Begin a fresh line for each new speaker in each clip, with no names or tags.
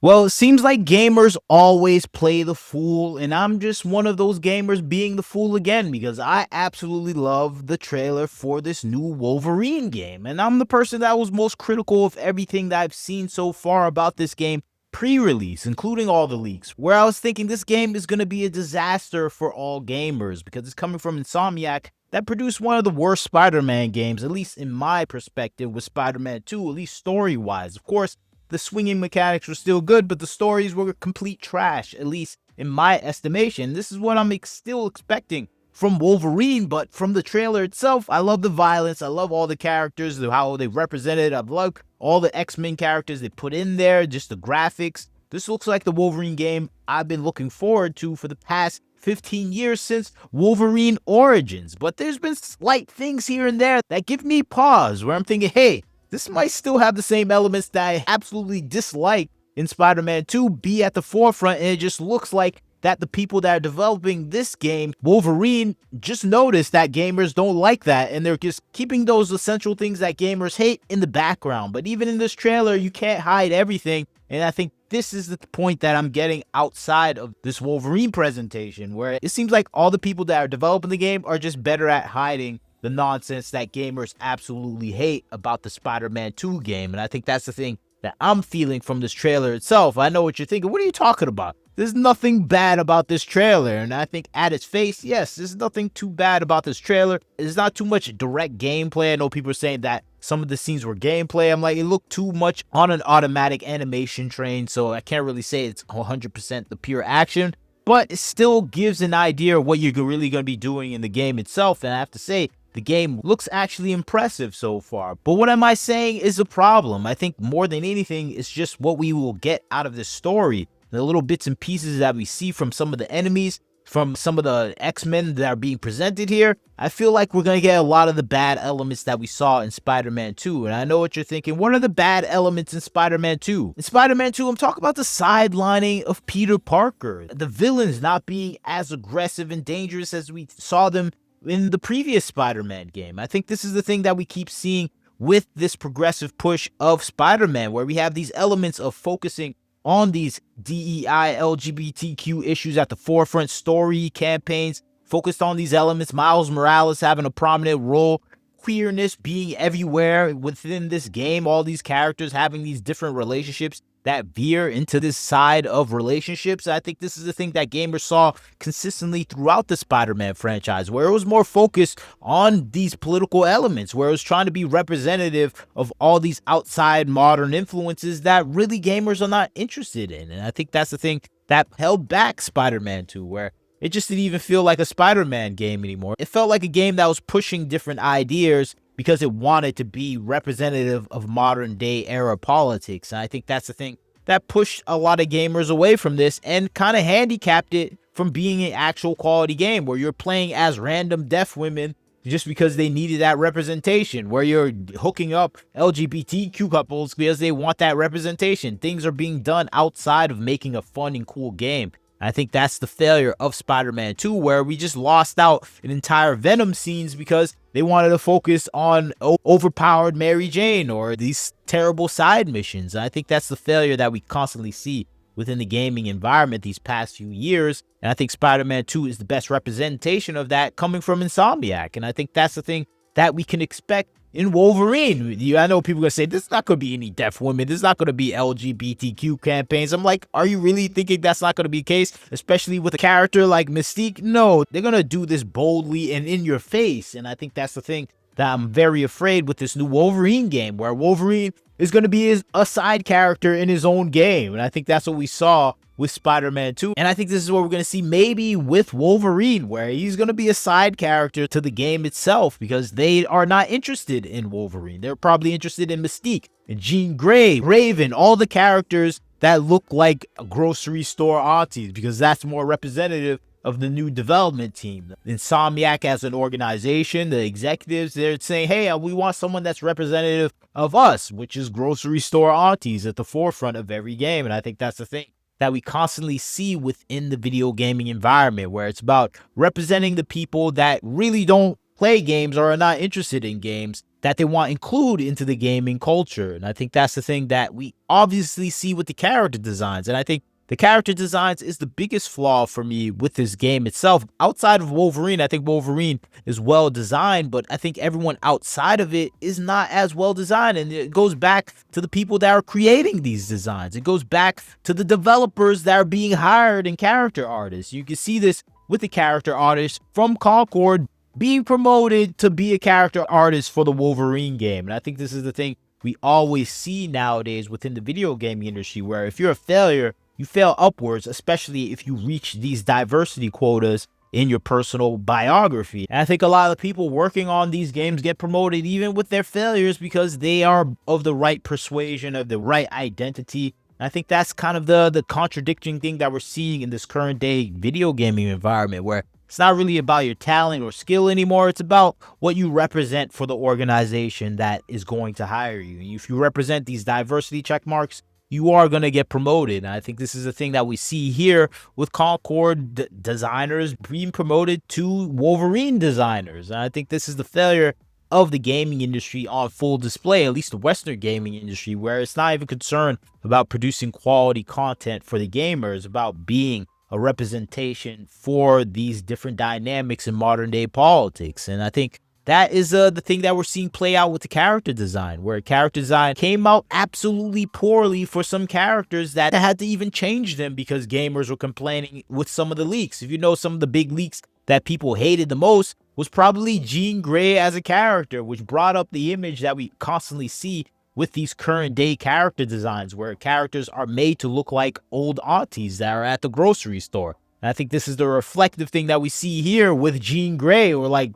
Well, it seems like gamers always play the fool, and I'm just one of those gamers being the fool again because I absolutely love the trailer for this new Wolverine game. And I'm the person that was most critical of everything that I've seen so far about this game pre-release, including all the leaks, where I was thinking this game is going to be a disaster for all gamers because it's coming from Insomniac that produced one of the worst Spider-Man games, at least in my perspective, with Spider-Man 2, at least story-wise. Of course, the swinging mechanics were still good, but the stories were complete trash, at least in my estimation. This is what I'm still expecting from Wolverine, but from the trailer itself, I love the violence. I love all the characters, how they represented. I love all the X-Men characters they put in there, just the graphics. This looks like the Wolverine game I've been looking forward to for the past 15 years since Wolverine Origins. But there's been slight things here and there that give me pause, where I'm thinking, hey, this might still have the same elements that I absolutely dislike in Spider-Man 2 be at the forefront, and it just looks like that the people that are developing this game, Wolverine, just noticed that gamers don't like that, and they're just keeping those essential things that gamers hate in the background. But even in this trailer, you can't hide everything, and I think this is the point that I'm getting outside of this Wolverine presentation, where it seems like all the people that are developing the game are just better at hiding the nonsense that gamers absolutely hate about the Spider-Man 2 game. And I think that's the thing that I'm feeling from this trailer itself. I know what you're thinking. What are you talking about? There's nothing bad about this trailer. And I think at its face, yes, there's nothing too bad about this trailer. There's not too much direct gameplay. I know people are saying that some of the scenes were gameplay. I'm like, it looked too much on an automatic animation train. So I can't really say it's 100% the pure action. But it still gives an idea of what you're really going to be doing in the game itself. And I have to say, the game looks actually impressive so far. But what am I saying is a problem? I think more than anything, it's just what we will get out of this story. The little bits and pieces that we see from some of the enemies, from some of the X-Men that are being presented here, I feel like we're going to get a lot of the bad elements that we saw in Spider-Man 2. And I know what you're thinking. What are the bad elements in Spider-Man 2? In Spider-Man 2, I'm talking about the sidelining of Peter Parker. The villains not being as aggressive and dangerous as we saw them in the previous Spider-Man game. I think this is the thing that we keep seeing with this progressive push of Spider-Man, where we have these elements of focusing on these DEI, LGBTQ issues at the forefront, story campaigns, focused on these elements, Miles Morales having a prominent role, queerness being everywhere within this game, all these characters having these different relationships that veer into this side of relationships. I think this is the thing that gamers saw consistently throughout the Spider-Man franchise, where it was more focused on these political elements, where it was trying to be representative of all these outside modern influences that really gamers are not interested in. And I think that's the thing that held back Spider-Man 2, where it just didn't even feel like a Spider-Man game anymore. It felt like a game that was pushing different ideas because it wanted to be representative of modern day era politics. And I think that's the thing that pushed a lot of gamers away from this and kind of handicapped it from being an actual quality game where you're playing as random deaf women just because they needed that representation, where you're hooking up LGBTQ couples because they want that representation. Things are being done outside of making a fun and cool game. I think that's the failure of Spider-Man 2, where we just lost out an entire Venom scenes because they wanted to focus on overpowered Mary Jane or these terrible side missions. And I think that's the failure that we constantly see within the gaming environment these past few years. And I think Spider-Man 2 is the best representation of that coming from Insomniac. And I think that's the thing that we can expect in Wolverine. I know people are going to say, this is not going to be any deaf women. This is not going to be LGBTQ campaigns. I'm like, are you really thinking that's not going to be the case? Especially with a character like Mystique? No, they're going to do this boldly and in your face. And I think that's the thing that I'm very afraid with this new Wolverine game, where Wolverine is going to be a side character in his own game. And I think that's what we saw with Spider-Man 2. And I think this is what we're going to see maybe with Wolverine, where he's going to be a side character to the game itself because they are not interested in Wolverine. They're probably interested in Mystique and Jean Grey, Raven, all the characters that look like grocery store aunties, because that's more representative of the new development team. Insomniac as an organization, the executives, they're saying, hey, we want someone that's representative of us, which is grocery store aunties at the forefront of every game. And I think that's the thing that we constantly see within the video gaming environment, where it's about representing the people that really don't play games or are not interested in games that they want to include into the gaming culture. And I think that's the thing that we obviously see with the character designs. And I think the character designs is the biggest flaw for me with this game itself. Outside of Wolverine, I think Wolverine is well designed, but I think everyone outside of it is not as well designed. And it goes back to the people that are creating these designs. It goes back to the developers that are being hired and character artists. You can see this with the character artists from Concord being promoted to be a character artist for the Wolverine game. And I think this is the thing we always see nowadays within the video gaming industry, where if you're a failure, you fail upwards, especially if you reach these diversity quotas in your personal biography. And I think a lot of the people working on these games get promoted even with their failures because they are of the right persuasion, of the right identity. And I think that's kind of the contradicting thing that we're seeing in this current day video gaming environment, where it's not really about your talent or skill anymore. It's about what you represent for the organization that is going to hire you. If you represent these diversity check marks, you are going to get promoted. And I think this is a thing that we see here with Concord designers being promoted to Wolverine designers. And I think this is the failure of the gaming industry on full display, at least the Western gaming industry, where it's not even concerned about producing quality content for the gamers, about being a representation for these different dynamics in modern day politics. And I think that is the thing that we're seeing play out with the character design, where character design came out absolutely poorly for some characters that had to even change them because gamers were complaining with some of the leaks. If you know, some of the big leaks that people hated the most was probably Jean Grey as a character, which brought up the image that we constantly see with these current day character designs, where characters are made to look like old aunties that are at the grocery store. And I think this is the reflective thing that we see here with Jean Grey, or like,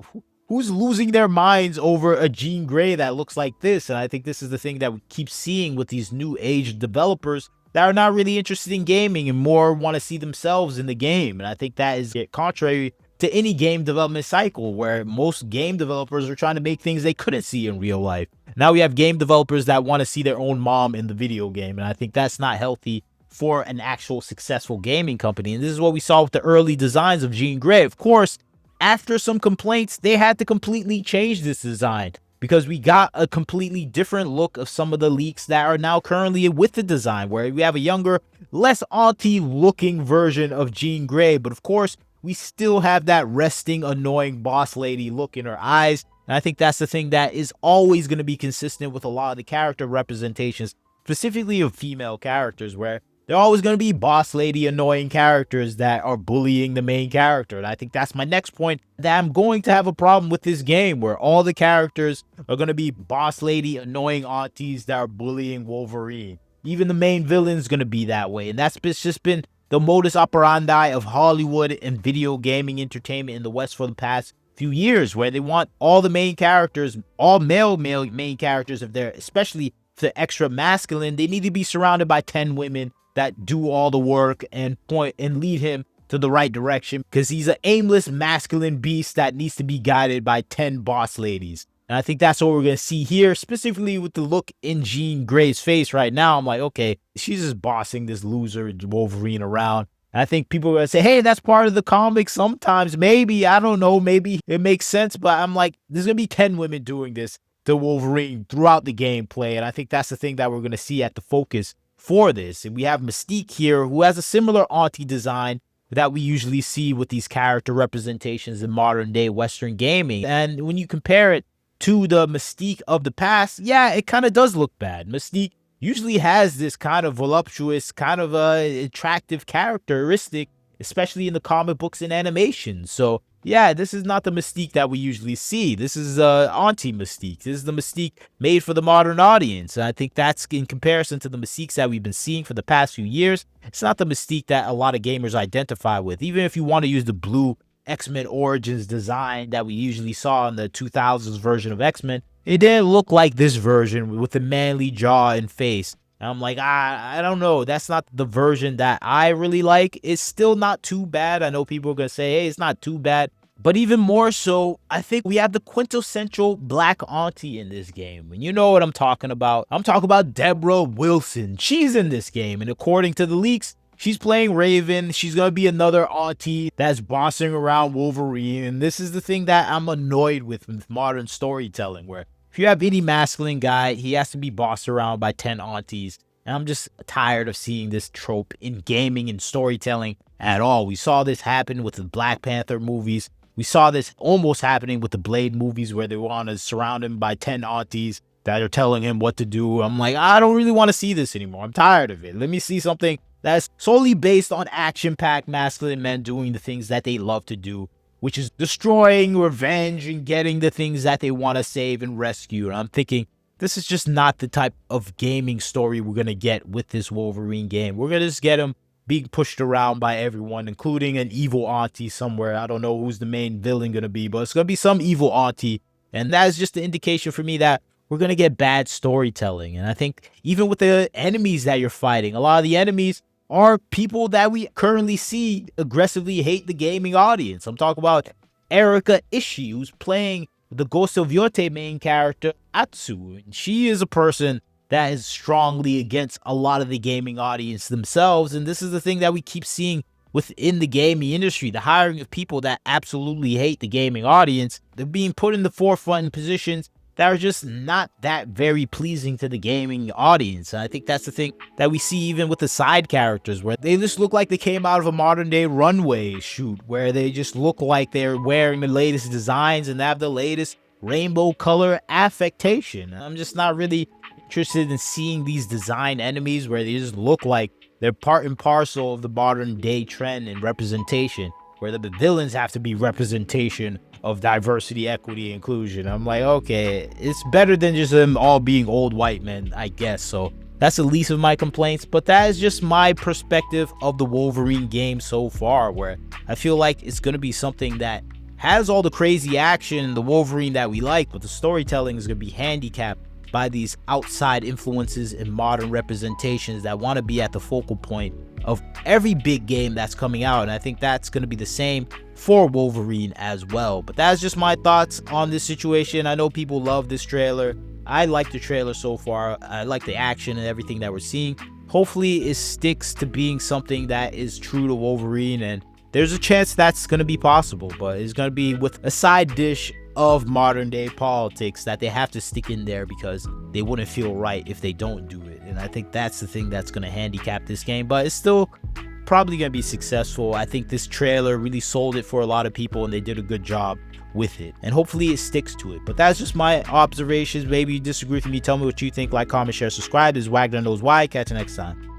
who's losing their minds over a Jean Grey that looks like this? And I think this is the thing that we keep seeing with these new age developers that are not really interested in gaming and more want to see themselves in the game. And I think that is contrary to any game development cycle, where most game developers are trying to make things they couldn't see in real life. Now we have game developers that want to see their own mom in the video game. And I think that's not healthy for an actual successful gaming company. And this is what we saw with the early designs of Jean Grey. Of course, after some complaints, they had to completely change this design because we got a completely different look of some of the leaks that are now currently with the design, where we have a younger, less auntie looking version of Jean Grey. But of course, we still have that resting, annoying boss lady look in her eyes. And I think that's the thing that is always going to be consistent with a lot of the character representations, specifically of female characters, where they're always going to be boss lady, annoying characters that are bullying the main character. And I think that's my next point, that I'm going to have a problem with this game, where all the characters are going to be boss lady, annoying aunties that are bullying Wolverine. Even the main villain is going to be that way. And that's just been the modus operandi of Hollywood and video gaming entertainment in the West for the past few years, where they want all the main characters, all male main characters, if they're, especially if they're extra masculine, they need to be surrounded by 10 women that do all the work and point and lead him to the right direction, because he's an aimless masculine beast that needs to be guided by 10 boss ladies. And I think that's what we're going to see here, specifically with the look in Jean Grey's face right now. I'm like, okay, she's just bossing this loser Wolverine around. And I think people are going to say, hey, that's part of the comics sometimes. Maybe, I don't know, maybe it makes sense. But I'm like, there's going to be 10 women doing this to Wolverine throughout the gameplay. And I think that's the thing that we're going to see at the focus for this. And we have Mystique here, who has a similar auntie design that we usually see with these character representations in modern day Western gaming. And when you compare it to the Mystique of the past, yeah, it kind of does look bad. Mystique usually has this kind of voluptuous, kind of attractive characteristic, especially in the comic books and animation. So yeah, this is not the Mystique that we usually see. This is Auntie Mystique. This is the Mystique made for the modern audience. And I think that's in comparison to the Mystiques that we've been seeing for the past few years. It's not the Mystique that a lot of gamers identify with. Even if you want to use the blue X-Men Origins design that we usually saw in the 2000s version of X-Men, it didn't look like this version with the manly jaw and face. And I'm like, I don't know. That's not the version that I really like. It's still not too bad. I know people are going to say, hey, it's not too bad. But even more so, I think we have the quintessential black auntie in this game. And you know what I'm talking about. I'm talking about Deborah Wilson. She's in this game. And according to the leaks, she's playing Raven. She's going to be another auntie that's bossing around Wolverine. And this is the thing that I'm annoyed with modern storytelling, where if you have any masculine guy, he has to be bossed around by 10 aunties. And I'm just tired of seeing this trope in gaming and storytelling at all. We saw this happen with the Black Panther movies. We saw this almost happening with the Blade movies where they want to surround him by 10 aunties that are telling him what to do. I'm like, I don't really want to see this anymore. I'm tired of it. Let me see something that's solely based on action-packed masculine men doing the things that they love to do, which is destroying, revenge, and getting the things that they want to save and rescue. And I'm thinking, this is just not the type of gaming story we're going to get with this Wolverine game. We're going to just get him being pushed around by everyone, including an evil auntie somewhere. I don't know who's the main villain going to be, but it's going to be some evil auntie. And that is just the indication for me that we're going to get bad storytelling. And I think even with the enemies that you're fighting, a lot of the enemies are people that we currently see aggressively hate the gaming audience. I'm talking about Erika Ishii, who's playing the Ghost of Yote main character, Atsu. And she is a person that is strongly against a lot of the gaming audience themselves. And this is the thing that we keep seeing within the gaming industry, the hiring of people that absolutely hate the gaming audience. They're being put in the forefront in positions that are just not that very pleasing to the gaming audience. And I think that's the thing that we see even with the side characters, where they just look like they came out of a modern day runway shoot, where they just look like they're wearing the latest designs and have the latest rainbow color affectation. I'm just not really interested in seeing these design enemies where they just look like they're part and parcel of the modern day trend and representation, where the villains have to be representation of diversity, equity, inclusion. I'm like, okay, it's better than just them all being old white men, I guess. So that's the least of my complaints, but that is just my perspective of the Wolverine game so far, where I feel like it's going to be something that has all the crazy action, the Wolverine that we like, but the storytelling is going to be handicapped by these outside influences and modern representations that want to be at the focal point of every big game that's coming out. And I think that's going to be the same for Wolverine as well. But that's just my thoughts on this situation. I know people love this trailer. I like the trailer so far. I like the action and everything that we're seeing. Hopefully it sticks to being something that is true to Wolverine, and there's a chance that's going to be possible, but it's going to be with a side dish of modern day politics that they have to stick in there because they wouldn't feel right if they don't do it. And I think that's the thing that's going to handicap this game, but it's still probably going to be successful. I think this trailer really sold it for a lot of people, and they did a good job with it, and hopefully it sticks to it. But that's just my observations. Maybe you disagree with me. Tell me what you think. Like, comment, share, subscribe. This is Wagner Knows Why. Catch you next time.